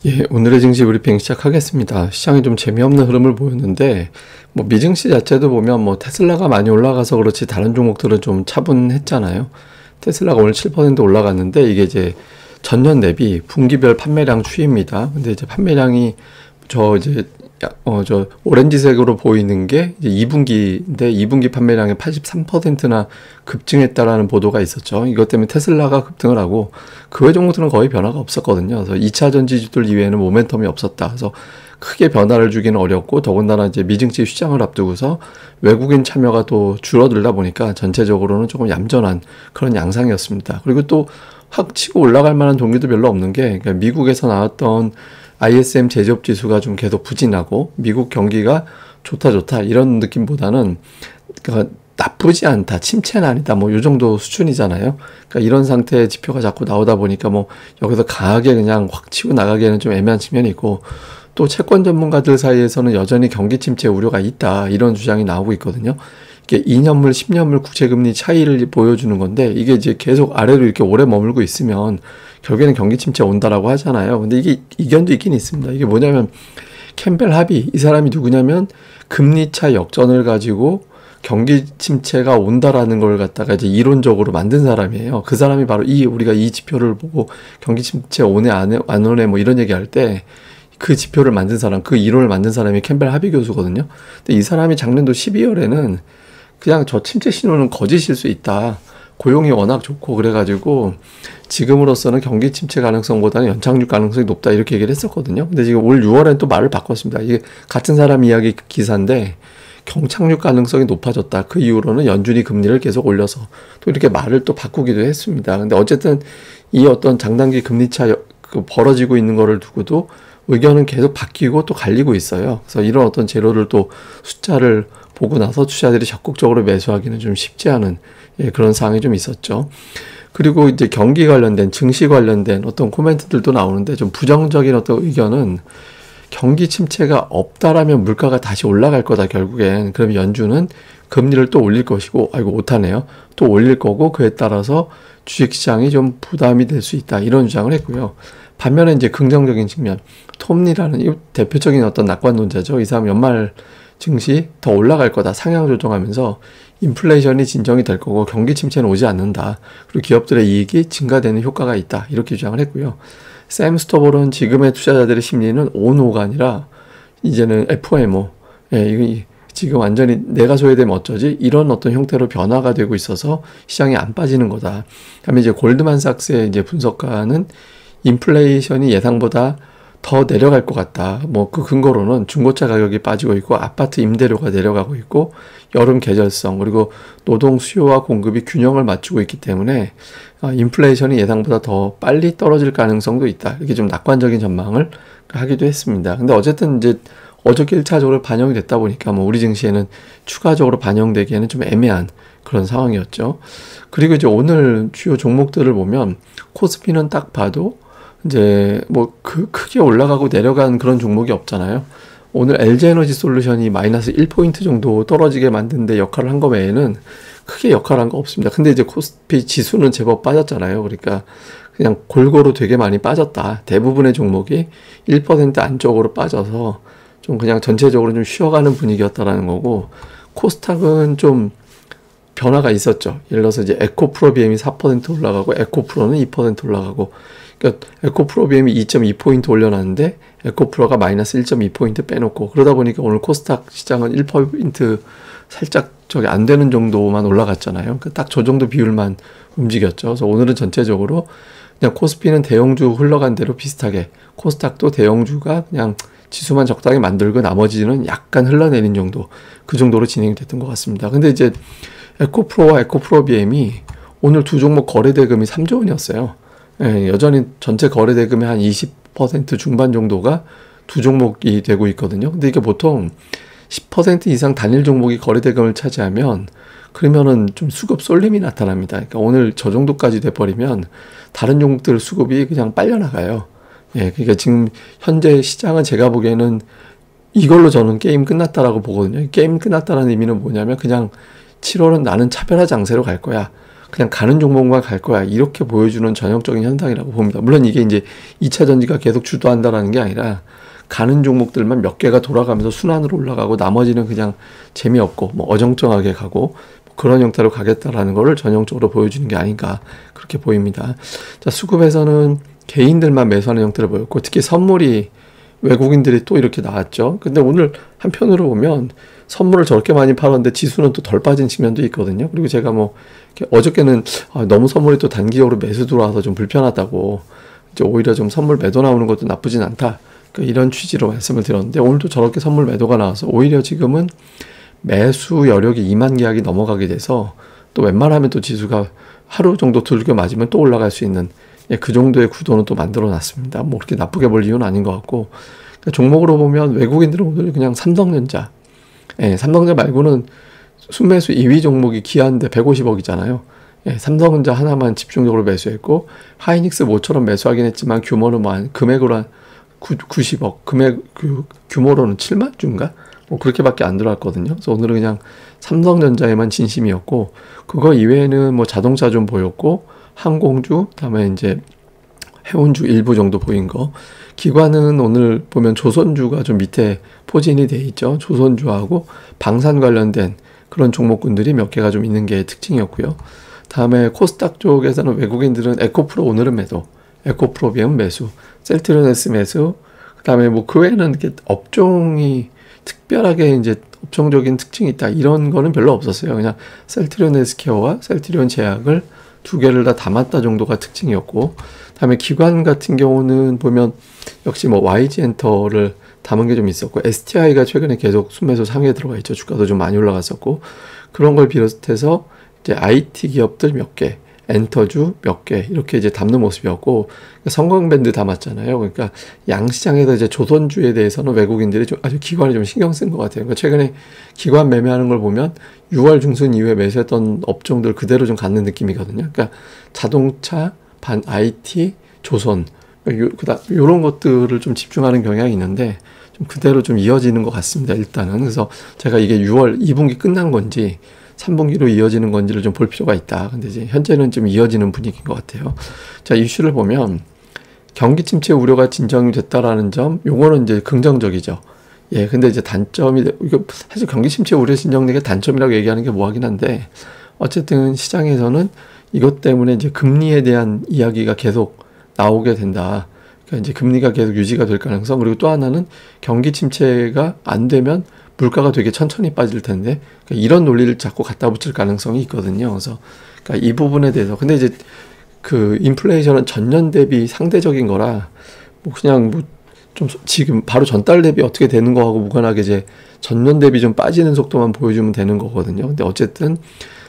예, 오늘의 증시 브리핑 시작하겠습니다. 시장이 좀 재미없는 흐름을 보였는데, 미증시 자체도 보면 테슬라가 많이 올라가서 그렇지 다른 종목들은 좀 차분했잖아요. 테슬라가 오늘 7% 올라갔는데 이게 이제 전년 대비 분기별 판매량 추이입니다. 근데 이제 판매량이 저 오렌지색으로 보이는 게 이제 2분기인데 2분기 판매량의 83%나 급증했다라는 보도가 있었죠. 이것 때문에 테슬라가 급등을 하고 그 외 종목들은 거의 변화가 없었거든요. 그래서 2차 전지주들 이외에는 모멘텀이 없었다. 그래서 크게 변화를 주기는 어렵고 더군다나 이제 미증시 휴장을 앞두고서 외국인 참여가 또 줄어들다 보니까 전체적으로는 조금 얌전한 그런 양상이었습니다. 그리고 또 확 치고 올라갈 만한 종류도 별로 없는 게 그러니까 미국에서 나왔던 ISM 제조업 지수가 좀 계속 부진하고 미국 경기가 좋다 이런 느낌보다는 그러니까 나쁘지 않다, 침체는 아니다, 요 정도 수준이잖아요. 그러니까 이런 상태의 지표가 자꾸 나오다 보니까 여기서 강하게 그냥 확 치고 나가기에는 좀 애매한 측면이 있고 또 채권 전문가들 사이에서는 여전히 경기 침체 우려가 있다 이런 주장이 나오고 있거든요. 이게 2년물, 10년물 국채금리 차이를 보여주는 건데 이게 이제 계속 아래로 이렇게 오래 머물고 있으면 결국에는 경기 침체 온다라고 하잖아요. 근데 이게 이견도 있긴 있습니다. 이게 뭐냐면 캠벨 하비 이 사람이 누구냐면 금리차 역전을 가지고 경기 침체가 온다라는 걸 갖다가 이제 이론적으로 만든 사람이에요. 그 사람이 바로 우리가 이 지표를 보고 경기 침체 오네 안 오네 이런 얘기할 때 그 지표를 만든 사람, 그 이론을 만든 사람이 캠벨 하비 교수거든요. 근데 이 사람이 작년도 12월에는 그냥 저 침체 신호는 거짓일 수 있다. 고용이 워낙 좋고 그래가지고 지금으로서는 경기 침체 가능성보다는 연착륙 가능성이 높다 이렇게 얘기를 했었거든요. 근데 지금 올 6월엔 또 말을 바꿨습니다. 이게 같은 사람 이야기 기사인데 경착륙 가능성이 높아졌다. 그 이후로는 연준이 금리를 계속 올려서 또 이렇게 말을 또 바꾸기도 했습니다. 근데 어쨌든 이 어떤 장단기 금리차 벌어지고 있는 거를 두고도 의견은 계속 바뀌고 또 갈리고 있어요. 그래서 이런 어떤 재료를 또 숫자를 보고 나서 투자자들이 적극적으로 매수하기는 좀 쉽지 않은 그런 상황이 좀 있었죠. 그리고 이제 경기 관련된 증시 관련된 어떤 코멘트들도 나오는데 좀 부정적인 어떤 의견은 경기 침체가 없다라면 물가가 다시 올라갈 거다 결국엔. 그럼 연준은 금리를 또 올릴 것이고 오타네요. 또 올릴 거고 그에 따라서 주식시장이 좀 부담이 될 수 있다 이런 주장을 했고요. 반면에 이제 긍정적인 측면 톰리라는 이 대표적인 어떤 낙관론자죠. 이 사람 연말 증시 더 올라갈 거다 상향 조정하면서 인플레이션이 진정이 될 거고 경기 침체는 오지 않는다. 그리고 기업들의 이익이 증가되는 효과가 있다. 이렇게 주장을 했고요. 샘 스토벌은 지금의 투자자들의 심리는 ONO가 아니라 이제는 FOMO. 이거 지금 완전히 내가 소외되면 어쩌지? 이런 어떤 형태로 변화가 되고 있어서 시장이 안 빠지는 거다. 그다음에 이제 골드만삭스의 이제 분석가는 인플레이션이 예상보다 더 내려갈 것 같다. 그 근거로는 중고차 가격이 빠지고 있고 아파트 임대료가 내려가고 있고 여름 계절성 그리고 노동 수요와 공급이 균형을 맞추고 있기 때문에 인플레이션이 예상보다 더 빨리 떨어질 가능성도 있다. 이렇게 좀 낙관적인 전망을 하기도 했습니다. 근데 어쨌든 이제 어저께 1차적으로 반영이 됐다 보니까 우리 증시에는 추가적으로 반영되기에는 좀 애매한 그런 상황이었죠. 그리고 이제 오늘 주요 종목들을 보면 코스피는 딱 봐도 이제 크게 올라가고 내려간 그런 종목이 없잖아요. 오늘 LG에너지 솔루션이 마이너스 1포인트 정도 떨어지게 만드는 데 역할을 한 거 외에는 크게 역할을 한 거 없습니다. 근데 이제 코스피 지수는 제법 빠졌잖아요. 그러니까 그냥 골고루 되게 많이 빠졌다. 대부분의 종목이 1% 안쪽으로 빠져서 좀 그냥 전체적으로 좀 쉬어가는 분위기였다라는 거고 코스닥은 좀 변화가 있었죠. 예를 들어서 이제 에코프로비엠이 4% 올라가고 에코프로는 2% 올라가고 그러니까 에코프로비엠이 2.2포인트 올려놨는데 에코프로가 마이너스 1.2포인트 빼놓고 그러다 보니까 오늘 코스닥 시장은 1포인트 살짝 안 되는 정도만 올라갔잖아요. 그러니까 딱 저 정도 비율만 움직였죠. 그래서 오늘은 전체적으로 그냥 코스피는 대형주 흘러간 대로 비슷하게 코스닥도 대형주가 그냥 지수만 적당히 만들고 나머지는 약간 흘러내린 정도 그 정도로 진행이 됐던 것 같습니다. 근데 이제 에코프로와 에코프로비엠이 오늘 두 종목 거래대금이 3조 원이었어요. 여전히 전체 거래대금의 한 20% 중반 정도가 두 종목이 되고 있거든요. 근데 이게 보통 10% 이상 단일 종목이 거래대금을 차지하면 그러면은 좀 수급 쏠림이 나타납니다. 그러니까 오늘 저 정도까지 돼버리면 다른 종목들 수급이 그냥 빨려나가요. 그러니까 지금 현재 시장은 제가 보기에는 이걸로 저는 게임 끝났다라고 보거든요. 게임 끝났다는 의미는 뭐냐면 그냥 7월은 나는 차별화 장세로 갈 거야. 그냥 가는 종목만 갈 거야. 이렇게 보여주는 전형적인 현상이라고 봅니다. 물론 이게 이제 2차 전지가 계속 주도한다라는 게 아니라 가는 종목들만 몇 개가 돌아가면서 순환으로 올라가고 나머지는 그냥 재미없고 뭐 어정쩡하게 가고 그런 형태로 가겠다라는 거를 전형적으로 보여주는 게 아닌가 그렇게 보입니다. 자, 수급에서는 개인들만 매수하는 형태를 보였고 특히 선물이 외국인들이 또 이렇게 나왔죠. 근데 오늘 한편으로 보면 선물을 저렇게 많이 팔았는데 지수는 또 덜 빠진 측면도 있거든요. 그리고 제가 뭐 어저께는 너무 선물이 또 단기적으로 매수 들어와서 좀 불편하다고 이제 오히려 좀 선물 매도 나오는 것도 나쁘진 않다. 이런 취지로 말씀을 드렸는데 오늘도 저렇게 선물 매도가 나와서 오히려 지금은 매수 여력이 2만 계약이 넘어가게 돼서 또 웬만하면 또 지수가 하루 정도 두들겨 맞으면 또 올라갈 수 있는 그 정도의 구도는 또 만들어 놨습니다. 뭐 그렇게 나쁘게 볼 이유는 아닌 것 같고 그러니까 종목으로 보면 외국인들은 오늘 그냥 삼성전자 삼성전자 말고는 순매수 2위 종목이 기아인데 150억이잖아요. 삼성전자 하나만 집중적으로 매수했고 하이닉스 모처럼 매수하긴 했지만 규모는 뭐 금액으로 한 90억 규모로는 7만 주인가? 뭐 그렇게밖에 안 들어왔거든요. 그래서 오늘은 그냥 삼성전자에만 진심이었고 그거 이외에는 뭐 자동차 좀 보였고 항공주 그다음에 이제 해운주 일부 정도 보인 거. 기관은 오늘 보면 조선주가 좀 밑에 포진이 돼 있죠. 조선주하고 방산 관련된 그런 종목군들이 몇 개가 좀 있는 게 특징이었고요. 다음에 코스닥 쪽에서는 외국인들은 에코프로 오늘은 매도, 에코프로비움 매수, 셀트리온S 매수, 그다음에 뭐 그 외에는 이렇게 업종이 특별하게 이제 업종적인 특징이 있다 이런 거는 별로 없었어요. 그냥 셀트리온 헬스케어와 셀트리온 제약을 두 개를 다 담았다 정도가 특징이었고, 다음에 기관 같은 경우는 보면 역시 뭐 YG엔터를 담은 게 좀 있었고, STI가 최근에 계속 순매수 상위에 들어가 있죠. 주가도 좀 많이 올라갔었고, 그런 걸 비롯해서 이제 IT 기업들 몇 개, 엔터주 몇 개 이렇게 이제 담는 모습이었고, 성광밴드 담았잖아요. 그러니까 양시장에서 이제 조선주에 대해서는 외국인들이 좀 아주 기관이 좀 신경 쓴 것 같아요. 그러니까 최근에 기관 매매하는 걸 보면 6월 중순 이후에 매수했던 업종들 그대로 좀 갖는 느낌이거든요. 그러니까 자동차, 반 IT, 조선 그다음 이런 것들을 좀 집중하는 경향이 있는데 좀 그대로 좀 이어지는 것 같습니다. 일단은 그래서 제가 이게 6월 2분기 끝난 건지 3분기로 이어지는 건지를 좀 볼 필요가 있다. 근데 이제 현재는 좀 이어지는 분위기인 것 같아요. 자, 이슈를 보면 경기 침체 우려가 진정이 됐다라는 점, 요거는 이제 긍정적이죠. 예, 근데 이제 단점이, 이거 사실 경기 침체 우려 진정된 게 단점이라고 얘기하는 게 뭐하긴 한데, 어쨌든 시장에서는 이것 때문에 이제 금리에 대한 이야기가 계속 나오게 된다. 그러니까 이제 금리가 계속 유지가 될 가능성, 그리고 또 하나는 경기 침체가 안 되면 물가가 되게 천천히 빠질 텐데, 그러니까 이런 논리를 자꾸 갖다 붙일 가능성이 있거든요. 그래서 그러니까 이 부분에 대해서, 근데 이제 그 인플레이션은 전년 대비 상대적인 거라 뭐 그냥 뭐 좀 지금 바로 전달 대비 어떻게 되는 거하고 무관하게 이제 전년 대비 좀 빠지는 속도만 보여주면 되는 거거든요. 근데 어쨌든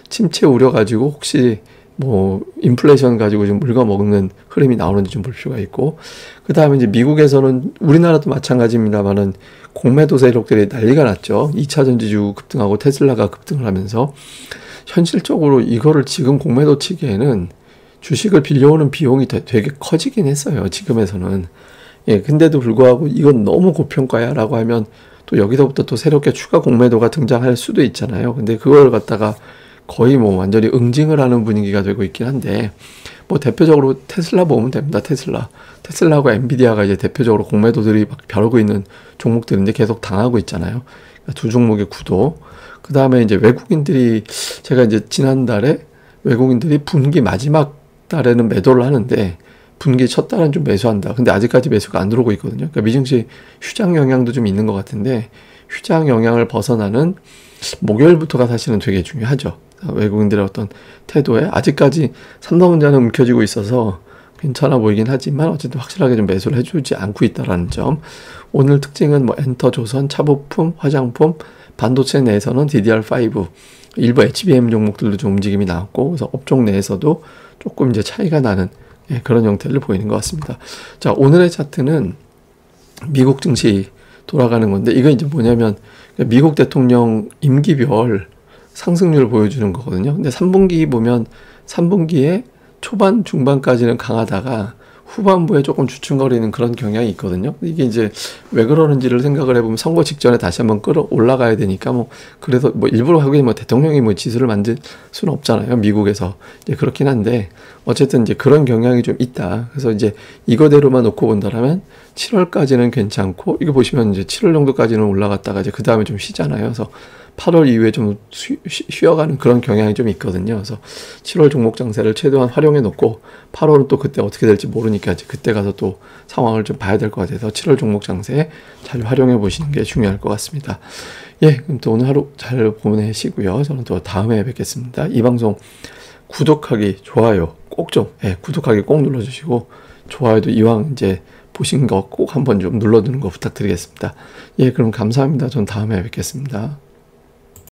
침체 우려 가지고 혹시 뭐 인플레이션 가지고 좀 물거먹는 흐름이 나오는지 좀 볼 필요가 있고, 그 다음에 이제 미국에서는 우리나라도 마찬가지입니다만은 공매도 세력들이 난리가 났죠. 2차 전지주 급등하고 테슬라가 급등을 하면서 현실적으로 이거를 지금 공매도 치기에는 주식을 빌려오는 비용이 되게 커지긴 했어요. 지금에서는. 예, 근데도 불구하고 이건 너무 고평가야 라고 하면 또 여기서부터 또 새롭게 추가 공매도가 등장할 수도 있잖아요. 근데 그걸 갖다가 거의 뭐 완전히 응징을 하는 분위기가 되고 있긴 한데, 뭐 대표적으로 테슬라 보면 됩니다. 테슬라하고 엔비디아가 이제 대표적으로 공매도들이 막 벼르고 있는 종목들인데 계속 당하고 있잖아요. 그러니까 두 종목의 구도. 그 다음에 이제 외국인들이, 제가 이제 지난달에 외국인들이 분기 마지막 달에는 매도를 하는데 분기 첫 달은 좀 매수한다. 근데 아직까지 매수가 안 들어오고 있거든요. 그러니까 미증시 휴장 영향도 좀 있는 것 같은데, 휴장 영향을 벗어나는 목요일부터가 사실은 되게 중요하죠. 외국인들의 어떤 태도에 아직까지 삼성전자는 움켜쥐고 있어서 괜찮아 보이긴 하지만 어쨌든 확실하게 좀 매수를 해주지 않고 있다라는 점. 오늘 특징은 뭐 엔터, 조선, 차부품, 화장품, 반도체 내에서는 DDR5, 일부 HBM 종목들도 좀 움직임이 나왔고, 그래서 업종 내에서도 조금 이제 차이가 나는 그런 형태를 보이는 것 같습니다. 자, 오늘의 차트는 미국 증시 돌아가는 건데, 이거 이제 뭐냐면 미국 대통령 임기별 상승률을 보여주는 거거든요. 근데 3분기 보면 3분기에 초반 중반까지는 강하다가 후반부에 조금 주춤거리는 그런 경향이 있거든요. 이게 이제 왜 그러는지를 생각을 해보면 선거 직전에 다시 한번 끌어 올라가야 되니까 뭐 그래서 뭐 일부러 하긴 뭐 대통령이 뭐 지수를 만들 수는 없잖아요. 미국에서 이제 그렇긴 한데 어쨌든 이제 그런 경향이 좀 있다. 그래서 이제 이거대로만 놓고 본다라면 7월까지는 괜찮고 이거 보시면 이제 7월 정도까지는 올라갔다가 이제 그 다음에 좀 쉬잖아요. 그래서 8월 이후에 좀 쉬어가는 그런 경향이 좀 있거든요. 그래서 7월 종목 장세를 최대한 활용해 놓고 8월은 또 그때 어떻게 될지 모르니까 이제 그때 가서 또 상황을 좀 봐야 될 것 같아서 7월 종목 장세 잘 활용해 보시는 게 중요할 것 같습니다. 예, 그럼 또 오늘 하루 잘 보내시고요. 저는 또 다음에 뵙겠습니다. 이 방송 구독하기, 좋아요 꼭 좀, 구독하기 꼭 눌러주시고 좋아요도 이왕 이제 보신 거 꼭 한번 좀 눌러두는 거 부탁드리겠습니다. 예, 그럼 감사합니다. 전 다음에 뵙겠습니다.